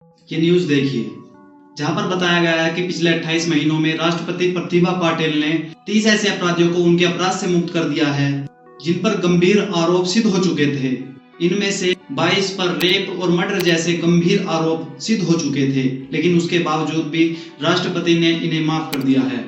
ये न्यूज देखिए, जहां पर बताया गया है कि पिछले 28 महीनों में राष्ट्रपति प्रतिभा पाटिल ने 30 ऐसे अपराधियों को उनके अपराध से मुक्त कर दिया है जिन पर गंभीर आरोप सिद्ध हो चुके थे। इनमें से 22 पर रेप और मर्डर जैसे गंभीर आरोप सिद्ध हो चुके थे, लेकिन उसके बावजूद भी राष्ट्रपति ने इन्हें माफ कर दिया है।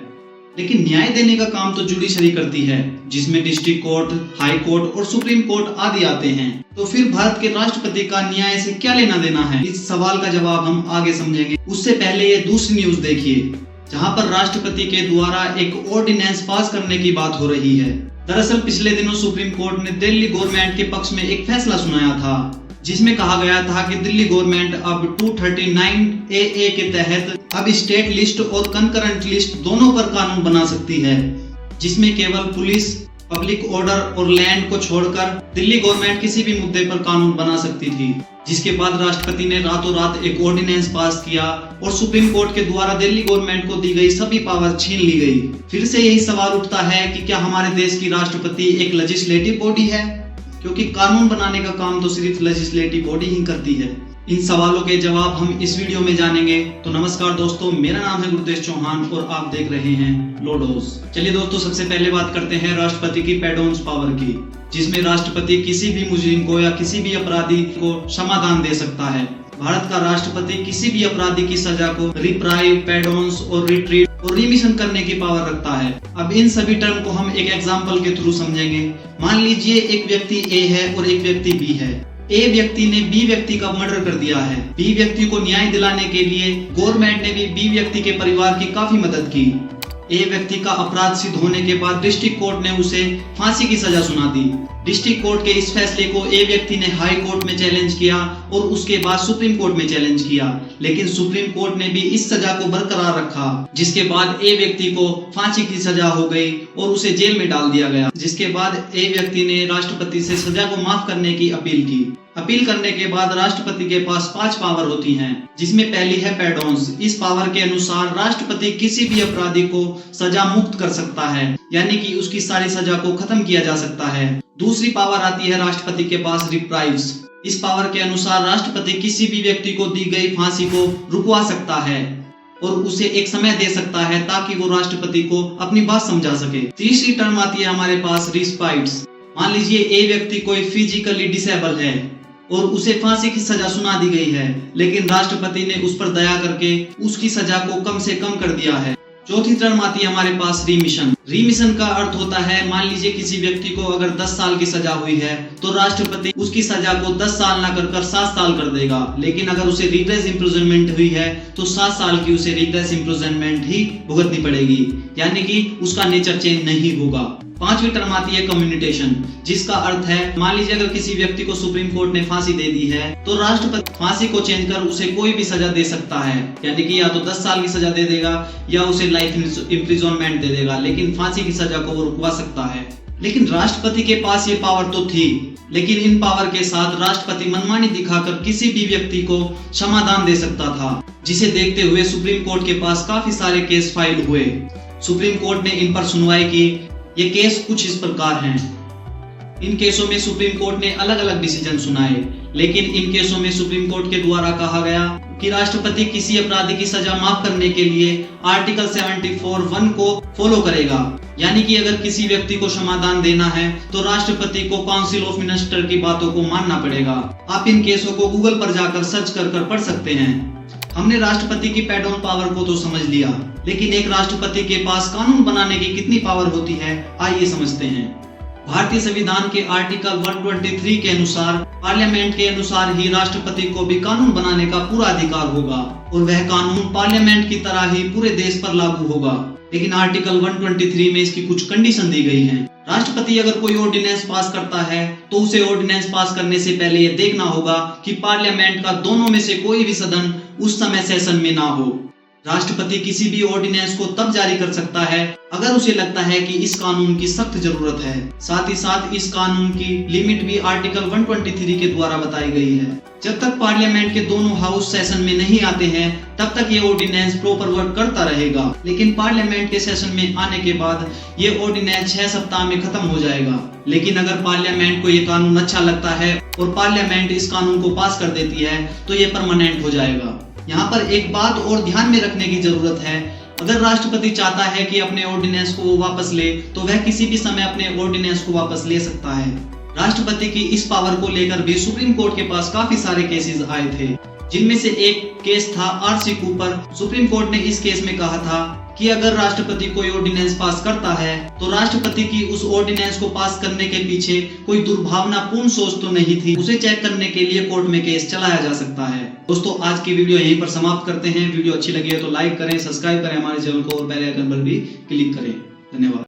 लेकिन न्याय देने का काम तो जुडिशरी करती है, जिसमें डिस्ट्रिक्ट कोर्ट, हाई कोर्ट और सुप्रीम कोर्ट आदि आते हैं। तो फिर भारत के राष्ट्रपति का न्याय से क्या लेना देना है? इस सवाल का जवाब हम आगे समझेंगे। उससे पहले ये दूसरी न्यूज देखिए, जहां पर राष्ट्रपति के द्वारा एक ऑर्डिनेंस पास करने की बात हो रही है। दरअसल पिछले दिनों सुप्रीम कोर्ट ने दिल्ली गवर्नमेंट के पक्ष में एक फैसला सुनाया था, जिसमें कहा गया था कि दिल्ली गवर्नमेंट अब 239 AA के तहत अब स्टेट लिस्ट और कंकरेंट लिस्ट दोनों पर कानून बना सकती है, जिसमें केवल पुलिस, पब्लिक ऑर्डर और लैंड को छोड़कर दिल्ली गवर्नमेंट किसी भी मुद्दे पर कानून बना सकती थी। जिसके बाद राष्ट्रपति ने रातों रात एक ऑर्डिनेंस पास किया और सुप्रीम कोर्ट के द्वारा दिल्ली गवर्नमेंट को दी गई सभी पावर छीन ली गई। फिर से यही सवाल उठता है कि क्या हमारे देश की राष्ट्रपति एक लेजिस्लेटिव बॉडी है? क्योंकि कानून बनाने का काम तो सिर्फ लेजिस्लेटिव बॉडी ही करती है। इन सवालों के जवाब हम इस वीडियो में जानेंगे। तो नमस्कार दोस्तों, मेरा नाम है गुरुदेश चौहान और आप देख रहे हैं लोडोस। चलिए दोस्तों, सबसे पहले बात करते हैं राष्ट्रपति की पैडोन्स पावर की, जिसमें राष्ट्रपति किसी भी मुजरिम को या किसी भी अपराधी को क्षमादान दे सकता है। भारत का राष्ट्रपति किसी भी अपराधी की सजा को रिप्राइव, पैडोन्स और रिट्रीट और रिमिशन करने की पावर रखता है। अब इन सभी टर्म को हम एक एग्जांपल के थ्रू समझेंगे। मान लीजिए एक व्यक्ति ए है और एक व्यक्ति बी है। ए व्यक्ति ने बी व्यक्ति का मर्डर कर दिया है। बी व्यक्ति को न्याय दिलाने के लिए गवर्नमेंट ने भी बी व्यक्ति के परिवार की काफी मदद की। ए व्यक्ति का अपराध सिद्ध होने के बाद डिस्ट्रिक्ट कोर्ट ने उसे फांसी की सजा सुना दी। डिस्ट्रिक्ट कोर्ट के इस फैसले को ए व्यक्ति ने हाई कोर्ट में चैलेंज किया और उसके बाद सुप्रीम कोर्ट में चैलेंज किया, लेकिन सुप्रीम कोर्ट ने भी इस सजा को बरकरार रखा। जिसके बाद ए व्यक्ति को फांसी की सजा हो गई और उसे जेल में डाल दिया गया। जिसके बाद ए व्यक्ति ने राष्ट्रपति से सजा को माफ करने की अपील की। अपील करने के बाद राष्ट्रपति के पास 5 पावर होती हैं, जिसमें पहली है पैडोन्स। इस पावर के अनुसार राष्ट्रपति किसी भी अपराधी को सजा मुक्त कर सकता है, यानी कि उसकी सारी सजा को खत्म किया जा सकता है। दूसरी पावर आती है राष्ट्रपति के पास रिप्राइव्स। इस पावर के अनुसार राष्ट्रपति किसी भी व्यक्ति को दी गई फांसी को रुकवा सकता है और उसे एक समय दे सकता है ताकि वो राष्ट्रपति को अपनी बात समझा सके। तीसरी टर्म आती है हमारे पास रिस्पाइट्स। मान लीजिए ए व्यक्ति कोई फिजिकली डिसेबल है और उसे फांसी की सजा सुना दी गई है, लेकिन राष्ट्रपति ने उस पर दया करके उसकी सजा को कम से कम कर दिया है। चौथी टर्म आती है हमारे पास रिमिशन। रिमिशन का अर्थ होता है, मान लीजिए किसी व्यक्ति को अगर 10 साल की सजा हुई है तो राष्ट्रपति उसकी सजा को 10 साल ना कर 7 साल कर देगा, लेकिन अगर उसे रिग्रेस इम्प्रिजनमेंट हुई है तो 7 साल की उसे रिग्रेस इम्प्रिजनमेंट ही भुगतनी पड़ेगी, यानी कि उसका नेचर चेंज नहीं होगा। पांचवी टर्म आती है कम्युनिटेशन, जिसका अर्थ है, मान लीजिए अगर किसी व्यक्ति को सुप्रीम कोर्ट ने फांसी दे दी है तो राष्ट्रपति फांसी को चेंज कर उसे कोई भी सजा दे सकता है, यानी कि या तो 10 साल की सजा दे देगा या उसे लाइफ इम्प्रिजनमेंट दे देगा, लेकिन फांसी की सजा को वो रुकवा सकता है। लेकिन राष्ट्रपति के पास ये पावर तो थी, लेकिन इन पावर के साथ राष्ट्रपति मनमानी दिखाकर किसी भी व्यक्ति को क्षमादान दे सकता था, जिसे देखते हुए सुप्रीम कोर्ट के पास काफी सारे केस फाइल हुए। सुप्रीम कोर्ट ने इन पर सुनवाई की। ये केस कुछ इस प्रकार हैं। इन केसों में सुप्रीम कोर्ट ने अलग अलग डिसीजन सुनाए, लेकिन इन केसों में सुप्रीम कोर्ट के द्वारा कहा गया कि राष्ट्रपति किसी अपराधी की सजा माफ करने के लिए आर्टिकल 74(1) को फॉलो करेगा, यानी कि अगर किसी व्यक्ति को क्षमादान देना है तो राष्ट्रपति को काउंसिल ऑफ मिनिस्टर की बातों को मानना पड़ेगा। आप इन केसों को गूगल पर जाकर सर्च कर पढ़ सकते हैं। हमने राष्ट्रपति की पैडोन पावर को तो समझ लिया, लेकिन एक राष्ट्रपति के पास कानून बनाने की कितनी पावर होती है, आइए समझते हैं। भारतीय संविधान के आर्टिकल 123 के अनुसार पार्लियामेंट के अनुसार ही राष्ट्रपति को भी कानून बनाने का पूरा अधिकार होगा और वह कानून पार्लियामेंट की तरह ही पूरे देश पर लागू होगा। लेकिन आर्टिकल 123 में इसकी कुछ कंडीशन दी गई हैं। राष्ट्रपति अगर कोई ऑर्डिनेंस पास करता है तो उसे ऑर्डिनेंस पास करने से पहले यह देखना होगा कि पार्लियामेंट का दोनों में से कोई भी सदन उस समय सेशन में ना हो। राष्ट्रपति किसी भी ऑर्डिनेंस को तब जारी कर सकता है अगर उसे लगता है कि इस कानून की सख्त जरूरत है। साथ ही साथ इस कानून की लिमिट भी आर्टिकल 123 के द्वारा बताई गई है। जब तक पार्लियामेंट के दोनों हाउस सेशन में नहीं आते हैं तब तक ये ऑर्डिनेंस प्रॉपर वर्क करता रहेगा, लेकिन पार्लियामेंट के सेशन में आने के बाद ये ऑर्डिनेंस 6 सप्ताह में खत्म हो जाएगा। लेकिन अगर पार्लियामेंट को ये कानून अच्छा लगता है और पार्लियामेंट इस कानून को पास कर देती है तो ये परमानेंट हो जाएगा। यहाँ पर एक बात और ध्यान में रखने की जरूरत है, अगर राष्ट्रपति चाहता है कि अपने ऑर्डिनेंस को वो वापस ले तो वह किसी भी समय अपने ऑर्डिनेंस को वापस ले सकता है। राष्ट्रपति की इस पावर को लेकर भी सुप्रीम कोर्ट के पास काफी सारे केसेस आए थे, जिनमें से एक केस था आरसी कूपर। सुप्रीम कोर्ट ने इस केस में कहा था कि अगर राष्ट्रपति कोई ऑर्डिनेंस पास करता है तो राष्ट्रपति की उस ऑर्डिनेंस को पास करने के पीछे कोई दुर्भावनापूर्ण सोच तो नहीं थी। उसे चेक करने के लिए कोर्ट में केस चलाया जा सकता है। दोस्तों, आज की वीडियो यहीं पर समाप्त करते हैं। वीडियो अच्छी लगी है तो लाइक करें, सब्सक्राइब करें हमारे चैनल को और बेल आइकन पर भी क्लिक करें। धन्यवाद।